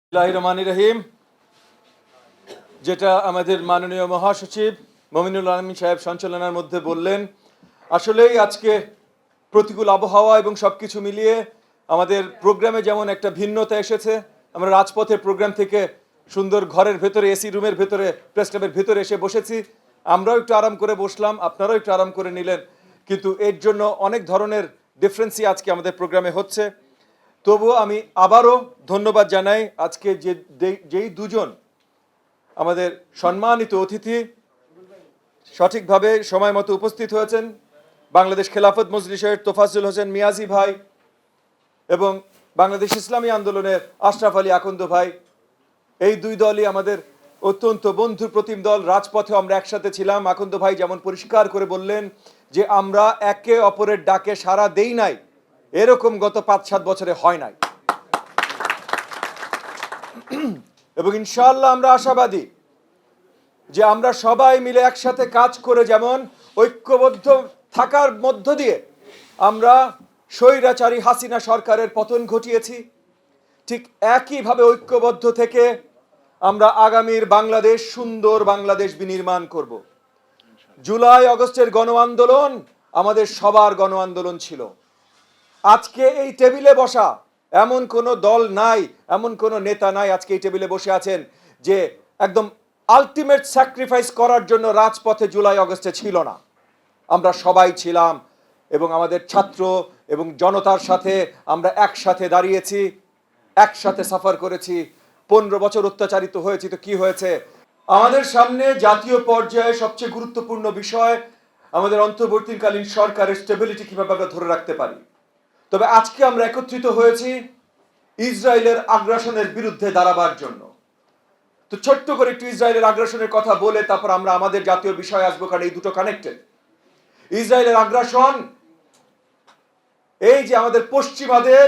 বিসমিল্লাহির রহমানির রহিম। যেটা আমাদের মাননীয় মহাসচিব মমিনুল আলমিন সাহেব সঞ্চালনার মধ্যে বললেন, আসলেই আজকে প্রতিকূল আবহাওয়া এবং সব কিছু মিলিয়ে আমাদের প্রোগ্রামে যেমন একটা ভিন্নতা এসেছে। আমরা রাজপথের প্রোগ্রাম থেকে সুন্দর ঘরের ভেতরে, এসি রুমের ভেতরে, প্রেস ক্লাবের ভেতরে এসে বসেছি। আমরাও একটু আরাম করে বসলাম, আপনারাও একটু আরাম করে নিলেন, কিন্তু এর জন্য অনেক ধরনের ডিফারেন্সই আজকে আমাদের প্রোগ্রামে হচ্ছে। তবুও আমি আবারও ধন্যবাদ জানাই আজকে যেই দুজন আমাদের সম্মানিত অতিথি সঠিকভাবে সময় মতো উপস্থিত হয়েছেন, বাংলাদেশ খেলাফত মজলিসের তোফাজ্জল হোসেন মিয়াজি ভাই এবং বাংলাদেশ ইসলামী আন্দোলনের আশরাফ আলী আকন্দ ভাই। এই দুই দলই আমাদের অত্যন্ত বন্ধু প্রতিম দল। রাজপথে আমরা একসাথে ছিলাম। আকন্দ ভাই যেমন পরিষ্কার করে বললেন যে আমরা একে অপরের ডাকে সাড়া দেই নাই, এরকম গত 5-7 বছরে হয় নাই। এবং ইনশাআল্লাহ আমরা আশাবাদী যে আমরা সবাই মিলে একসাথে কাজ করে যেমন ঐক্যবদ্ধ থাকার মধ্য দিয়ে আমরা স্বৈরাচারী হাসিনা সরকারের পতন ঘটিয়েছি, ঠিক একইভাবে ঐক্যবদ্ধ থেকে আমরা আগামীর বাংলাদেশ, সুন্দর বাংলাদেশ বিনির্মাণ করব। জুলাই আগস্টের গণ আন্দোলন আমাদের সবার গণ আন্দোলন ছিল। আজকে এই টেবিলে বসা এমন কোনো দল নাই, এমন কোনো নেতা নাই আজকে এই টেবিলে বসে আছেন যে একদম আলটিমেট স্যাক্রিফাইস করার জন্য রাজপথে জুলাই আগস্টে ছিল না। আমরা সবাই ছিলাম এবং আমাদের ছাত্র এবং জনতার সাথে আমরা একসাথে দাঁড়িয়েছি, একসাথে সাফার করেছি। 15 বছর অত্যাচারিত হয়েছি, তো কি হয়েছে? আমাদের সামনে জাতীয় পর্যায়ে সবচেয়ে গুরুত্বপূর্ণ বিষয় আমাদের অন্তর্বর্তীকালীন সরকারের স্টেবিলিটি কিভাবে আমরা ধরে রাখতে পারি। তবে আজকে আমরা একত্রিত হয়েছি ইসরায়েলের আগ্রাসনের বিরুদ্ধে দাঁড়াবার জন্য। তো ছোট্ট করে একটু ইসরায়েলের আগ্রাসনের কথা বলে তারপর আমরা আমাদের জাতীয় বিষয় আসবো, কারণ এই দুটো কানেক্টেড। ইসরায়েলের আগ্রাসন, এই যে আমাদের পশ্চিমাদের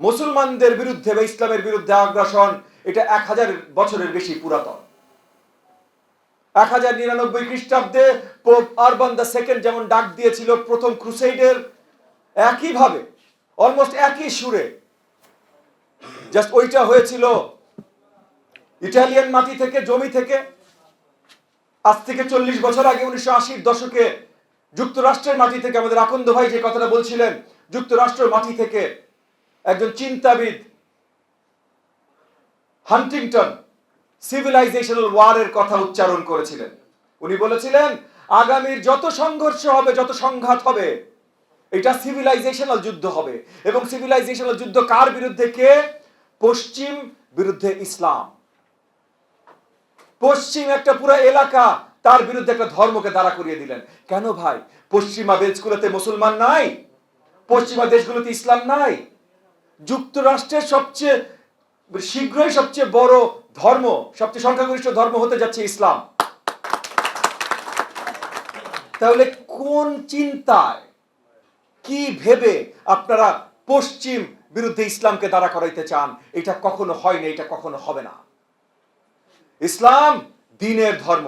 মুসলমানদের বিরুদ্ধে বা ইসলামের বিরুদ্ধে আগ্রাসন, এটা 1000 বছরের বেশি পুরাতন। 1099 খ্রিস্টাব্দে পোপ আরবান দ্য সেকেন্ড যেমন ডাক দিয়েছিল প্রথম ক্রুসেডের, একইভাবে অলমোস্ট একই সুরে জাস্ট ওইটা হয়েছিল ইটালিয়ান মাটি থেকে, জমি থেকে। আজ থেকে 40 বছর আগে 1980-র দশকে যুক্তরাষ্ট্রের মাটি থেকে আমাদের আকন্দ ভাই যে কথাটা বলছিলেন, যুক্তরাষ্ট্রের মাটি থেকে একজন চিন্তাবিদ হান্টিংটন সিভিলাইজেশনাল ওয়ারের কথা উচ্চারণ করেছিলেন। উনি বলেছিলেন আগামীর যত সংঘর্ষ হবে, যত সংঘাত হবে, এটা সিভিলাইজেশনাল যুদ্ধ হবে। এবং সিভিলাইজেশনাল যুদ্ধ কার বিরুদ্ধে? কে? পশ্চিম বিরুদ্ধে ইসলাম। পশ্চিম একটা পুরো এলাকা তার বিরুদ্ধে একটা ধর্মকে দাঁড়া করিয়ে দিলেন। কেন ভাই? পশ্চিমা দেশগুলোতে মুসলমান নাই, পশ্চিমা দেশগুলোতে ইসলাম নাই। যুক্তরাষ্ট্রের সবচেয়ে শীঘ্রই সবচেয়ে বড় ধর্ম, সবচেয়ে সংখ্যাগরিষ্ঠ ধর্ম হতে যাচ্ছে ইসলাম। তাহলে কোন চিন্তায়, কি ভেবে আপনারা পশ্চিম বিরুদ্ধে ইসলামকে দাঁড়া করাইতে চান? এটা কখনো হয় না, এটা কখনো হবে না। ইসলাম দ্বীনের ধর্ম,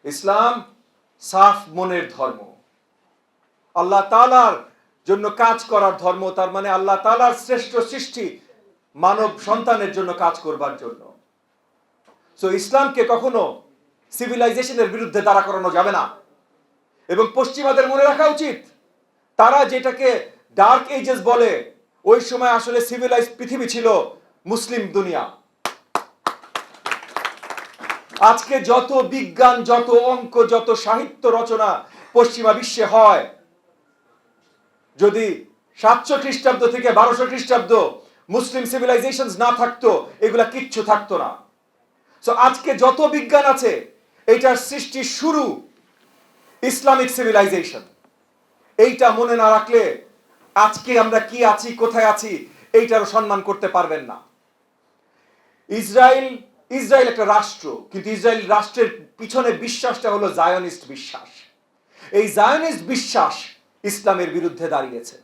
ইসলাম সাফ মনের ধর্ম, আল্লাহ তাআলার জন্য কাজ করার ধর্ম। তার মানে আল্লাহ তাআলার শ্রেষ্ঠ সৃষ্টি মানব সন্তানের জন্য কাজ করবার জন্য। সো ইসলামকে কখনো সিভিলাইজেশনের বিরুদ্ধে দাঁড়া করানো যাবে না। এবং পশ্চিমাদের মনে রাখা উচিত, তারা যেটাকে ডার্ক এজেস বলে, ওই সময় আসলে সিভিলাইজ পৃথিবী ছিল মুসলিম দুনিয়া। আজকে যত বিজ্ঞান, যত অঙ্ক, যত সাহিত্য রচনা পশ্চিমা বিশ্বে হয়, যদি 700 খ্রিস্টাব্দ থেকে 1200 খ্রিস্টাব্দ মুসলিম সিভিলাইজেশন না থাকতো, এগুলা কিচ্ছু থাকতো না। সো আজকে যত বিজ্ঞান আছে, এইটার সৃষ্টি শুরু ইসলামিক সিভিলাইজেশন। এইটা মনে না রাখলে আজকে আমরা কি আছি, কোথায় আছি, এইটারও সম্মান করতে পারবেন না। ইসরায়েল একটা রাষ্ট্র, কিন্তু ইসরায়েল রাষ্ট্রের পিছনে বিশ্বাসটা হলো জায়নিস্ট বিশ্বাস। এই জায়নিস্ট বিশ্বাস ইসলামের বিরুদ্ধে দাঁড়িয়েছে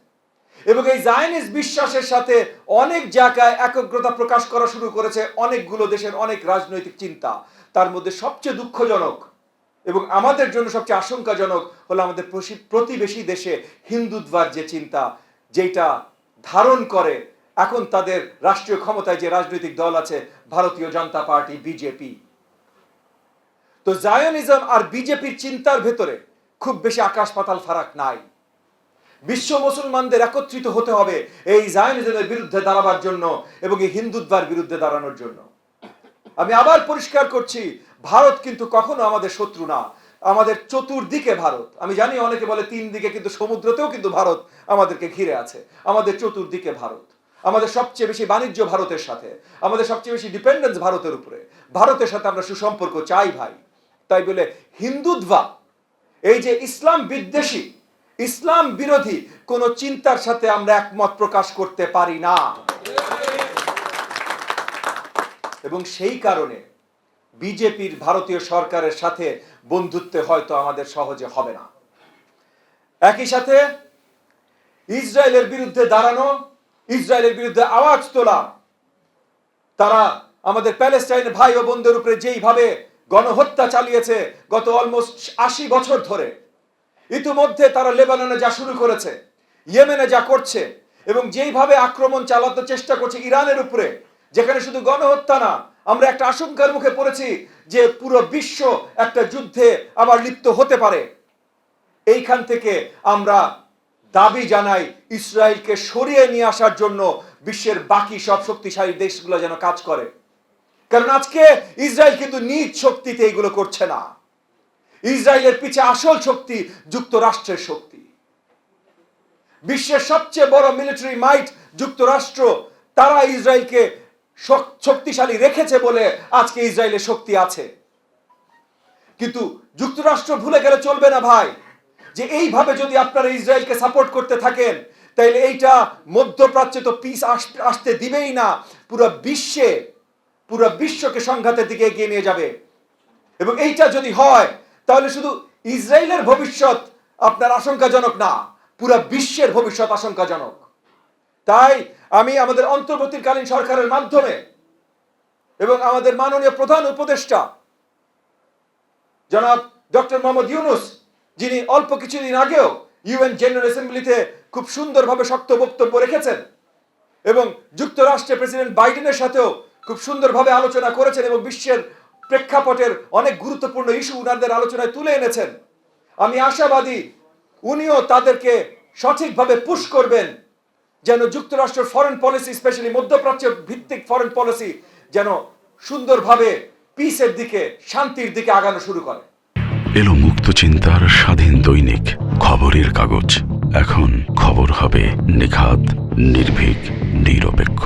এবং এই জায়নিস্ট বিশ্বাসের সাথে অনেক জায়গায় একগ্রতা প্রকাশ করা শুরু করেছে অনেকগুলো দেশের অনেক রাজনৈতিক চিন্তা। তার মধ্যে সবচেয়ে দুঃখজনক এবং আমাদের জন্য সবচেয়ে আশঙ্কাজনক হলো আমাদের প্রতিবেশী দেশে হিন্দুত্বার যে চিন্তা, যেটা ধারণ করে এখন তাদের রাষ্ট্রীয় ক্ষমতায় যে রাজনৈতিক দল আছে ভারতীয় জনতা পার্টি, বিজেপি। তো জায়নিজম আর বিজেপির চিন্তার ভেতরে খুব বেশি আকাশ পাতাল ফারাক নাই। বিশ্ব মুসলমানদের একত্রিত হতে হবে এই জায়নিজমের বিরুদ্ধে দাঁড়াবার জন্য এবং এই হিন্দুত্বের বিরুদ্ধে দাঁড়ানোর জন্য। আমি আবার পরিষ্কার করছি, ভারত কিন্তু কখনো আমাদের শত্রু না, আমাদের চতুর্দিকে ভারত। আমি জানি অনেকে বলে তিন দিকে, কিন্তু সমুদ্রতেও কিন্তু ভারত আমাদেরকে ঘিরে আছে। আমাদের চতুর্দিকে ভারত, আমাদের সবচেয়ে বেশি বাণিজ্য ভারতের সাথে, আমাদের সবচেয়ে বেশি ডিপেন্ডেন্স ভারতের উপরে। ভারতের সাথে আমরা সুসম্পর্ক চাই ভাই। তাই বলে হিন্দুত্বা, এই যে ইসলাম বিদ্বেষী, ইসলাম বিরোধী কোন চিন্তার সাথে আমরা একমত প্রকাশ করতে পারি না। এবং সেই কারণে বিজেপির ভারতীয় সরকারের সাথে বন্ধুত্বে হয়তো আমাদের সহজে হবে না। একই সাথে ইসরায়েলের বিরুদ্ধে দাঁড়ানো, ইসরায়েলের বিরুদ্ধে আওয়াজ তোলা, তারা আমাদের প্যালেস্টাইনের ভাই ও বোনদের উপরে যেইভাবে গণহত্যা চালিয়েছে গত অলমোস্ট 80 বছর ধরে, ইতিমধ্যে তারা লেবাননে যা শুরু করেছে, ইয়েমেনে যা করছে, এবং যেইভাবে আক্রমণ চালাতে চেষ্টা করছে ইরানের উপরে, যেখানে শুধু গণহত্যা না, আমরা একটা আশঙ্কার মুখে পড়েছি যে পুরো বিশ্ব একটা যুদ্ধে আবার লিপ্ত হতে পারে। এইখান থেকে আমরা দাবি জানাই ইসরায়েলকে সরিয়ে নিয়ে আসার জন্য বিশ্বের বাকি সব শক্তিশালী দেশগুলো যেন কাজ করে। কারণ আজকে ইসরায়েল কিন্তু নিজ শক্তিতে এইগুলো করছে না। ইসরায়েলের পিছে আসল শক্তি যুক্তরাষ্ট্রের শক্তি। বিশ্বের সবচেয়ে বড় মিলিটারি মাইট যুক্তরাষ্ট্র, তারা ইসরায়েলকে শক্তিশালী রেখেছে বলে আজকে ইসরায়েলের শক্তি আছে। কিন্তু যুক্তরাষ্ট্র ভুলে গেলে চলবে না ভাই, যে এইভাবে যদি আপনারা ইসরায়েলকে সাপোর্ট করতে থাকেন, তাহলে এইটা মধ্যপ্রাচ্যে তো পিস আসতে দিবেই না, পুরো বিশ্বকে সংঘাতের দিকে এগিয়ে নিয়ে যাবে। এবং এইটা যদি হয়, তাহলে শুধু ইসরায়েলের ভবিষ্যৎ আপনার আশঙ্কাজনক না, পুরো বিশ্বের ভবিষ্যৎ আশঙ্কাজনক। তাই আমি আমাদের অন্তর্বর্তীকালীন সরকারের মাধ্যমে এবং আমাদের মাননীয় প্রধান উপদেষ্টা জনাব ডক্টর মোহাম্মদ ইউনূস, যিনি অল্প কিছুদিন আগেও ইউএন জেনারেল অ্যাসেম্বলিতে খুব সুন্দরভাবে শক্ত বক্তব্য রেখেছেন এবং যুক্তরাষ্ট্রের প্রেসিডেন্ট বাইডেনের সাথেও খুব সুন্দরভাবে আলোচনা করেছেন এবং বিশ্বের প্রেক্ষাপটের অনেক গুরুত্বপূর্ণ ইস্যু উনাদের আলোচনায় তুলে এনেছেন। আমি আশাবাদী উনিও তাদেরকে সঠিকভাবে পুশ করবেন যেন যুক্তরাষ্ট্রের ফরেন পলিসি, স্পেশালি মধ্যপ্রাচ্য ভিত্তিক ফরেন পলিসি, যেন সুন্দরভাবে পিসের দিকে, শান্তির দিকে আগানো শুরু করে। এলো মুক্ত চিন্তার স্বাধীন দৈনিক খবরের কাগজ। এখন খবর হবে নিখাত, নির্ভীক, নিরপেক্ষ।